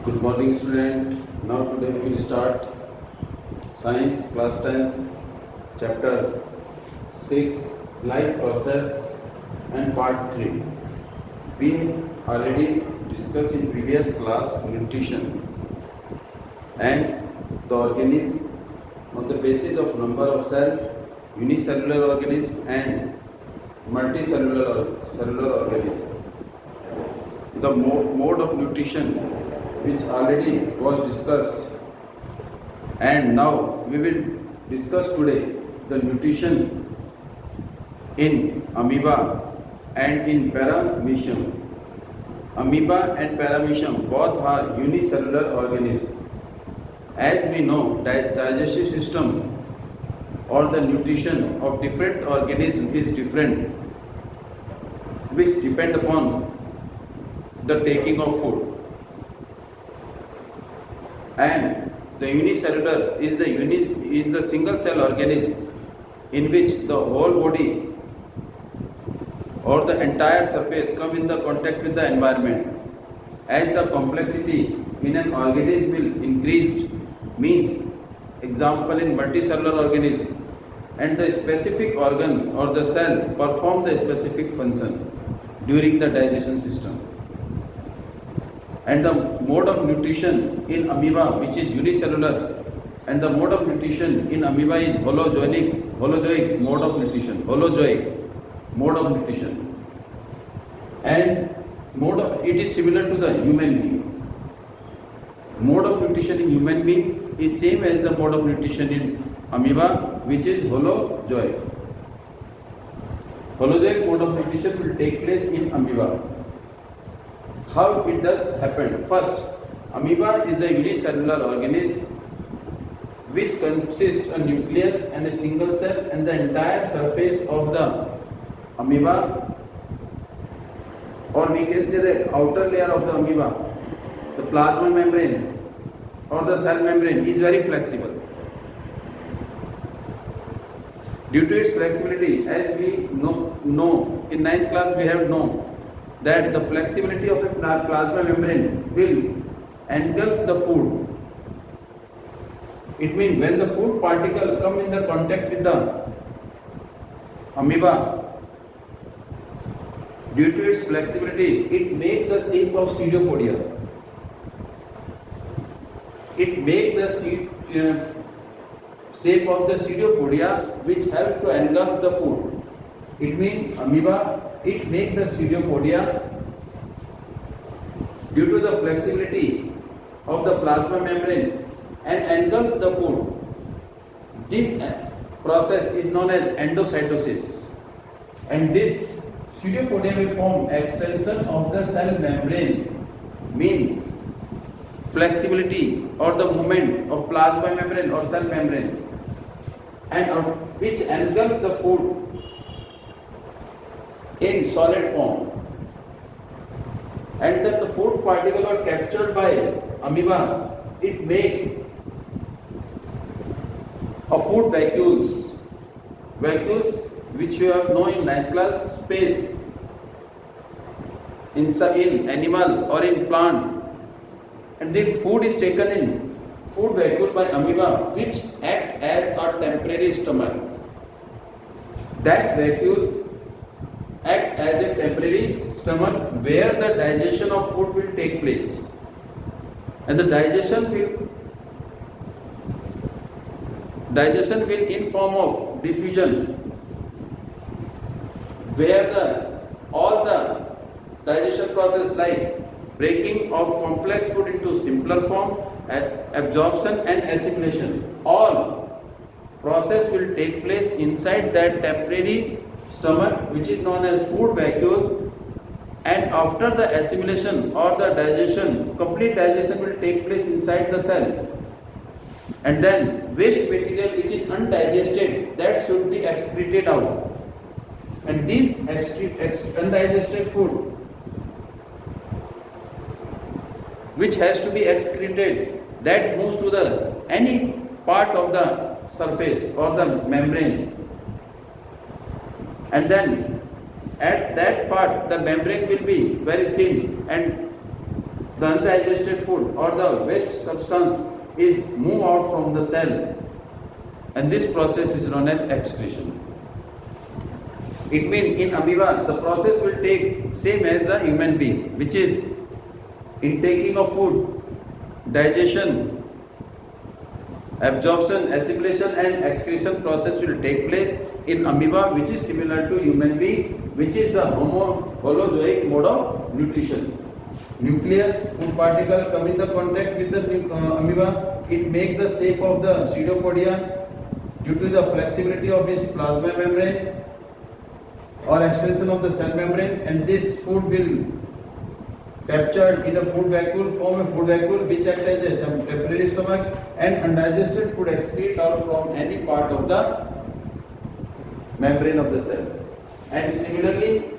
Good morning, student. Now today we will start Science class 10, chapter 6, Life Process and part 3. We already discussed in previous class nutrition and the organism on the basis of number of cell, unicellular organism and multicellular cellular organism. The mode of nutrition which already was discussed, and now we will discuss today the nutrition in amoeba and in paramecium. Amoeba and paramecium both are unicellular organisms. As we know, digestive system or the nutrition of different organisms is different, which depend upon the taking of food. And the unicellular is the single cell organism in which the whole body or the entire surface come in the contact with the environment. As the complexity in an organism will increase, means example in multicellular organism, and the specific organ or the cell perform the specific function during the digestion system. And the mode of nutrition in amoeba, which is unicellular, and the mode of nutrition in amoeba is holozoic mode of nutrition, and it is similar to the human being. Mode of nutrition in human being is same as the mode of nutrition in amoeba, which is holozoic. Holozoic mode of nutrition will take place in amoeba. How it does happen? First, amoeba is the unicellular organism which consists of a nucleus and a single cell, and the entire surface of the amoeba, or we can say the outer layer of the amoeba, the plasma membrane or the cell membrane, is very flexible. Due to its flexibility, as we know in 9th class we have known that the flexibility of a plasma membrane will engulf the food. It means when the food particle come in the contact with the amoeba, due to its flexibility, it makes the shape of pseudopodia. It makes the shape of the pseudopodia which help to engulf the food. It means amoeba, it makes the pseudopodia due to the flexibility of the plasma membrane and engulf the food. This process is known as endocytosis, and this pseudopodia will form extension of the cell membrane, mean flexibility or the movement of plasma membrane or cell membrane, and which engulf the food in solid form, and that the food particle are captured by amoeba. It make a food vacuoles which you have known in 9th class space in animal or in plant, and then food is taken in food vacuole by amoeba, which act as a temporary stomach. That vacuole act as a temporary stomach where the digestion of food will take place, and the digestion will in form of diffusion, where all the digestion process like breaking of complex food into simpler form, absorption and assimilation, all process will take place inside that temporary stomach, which is known as food vacuole. And after the assimilation or the digestion, complete digestion will take place inside the cell, and then waste material which is undigested, that should be excreted out, and this undigested food which has to be excreted, that moves to the any part of the surface or the membrane, and then at that part the membrane will be very thin, and the undigested food or the waste substance is moved out from the cell, and this process is known as excretion. It means in amoeba the process will take same as the human being, which is intaking of food, digestion, absorption, assimilation and excretion process will take place in amoeba, which is similar to human being, which is the holozoic mode of nutrition. Nucleus, food particle come in the contact with the amoeba, it make the shape of the pseudopodia due to the flexibility of its plasma membrane or extension of the cell membrane, and this food will captured in a food vacuole, form a food vacuole which acts as a temporary stomach, and undigested food excrete out from any part of the membrane of the cell. And similarly,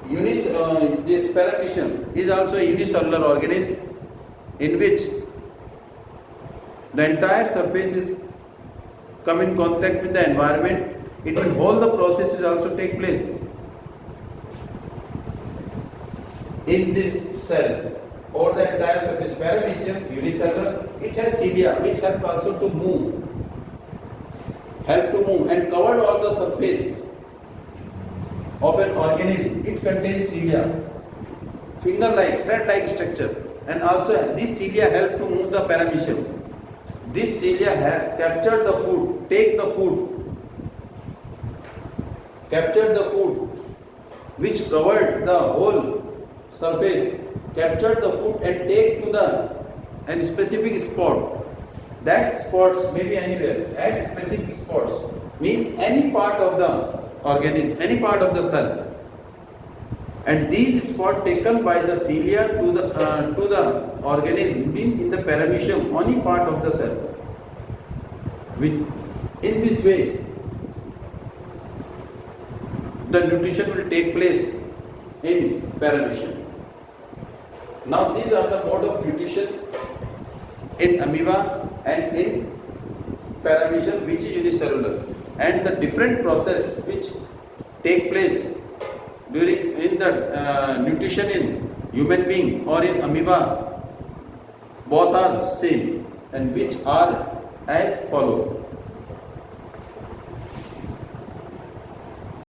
this paramecium is also a unicellular organism in which the entire surface is come in contact with the environment. It will whole the process will also take place in this cell or the entire surface. Paramecium unicellular, it has cilia which help also to move, and covered all the surface of an organism. It contains cilia, finger-like, thread-like structure, and also these cilia help to move the paramecium. This cilia have captured the food, captured the food which covered the whole surface, captured the food and take to the specific spot. That spots may be anywhere. At specific spots means any part of the organism, any part of the cell. And these spots taken by the cilia to the organism in the paramecium, any part of the cell. In this way, the nutrition will take place in paramecium. Now these are the mode of nutrition in amoeba and in paramecium, which is unicellular, and the different process which take place in the nutrition in human being or in amoeba, both are same, and which are as follow.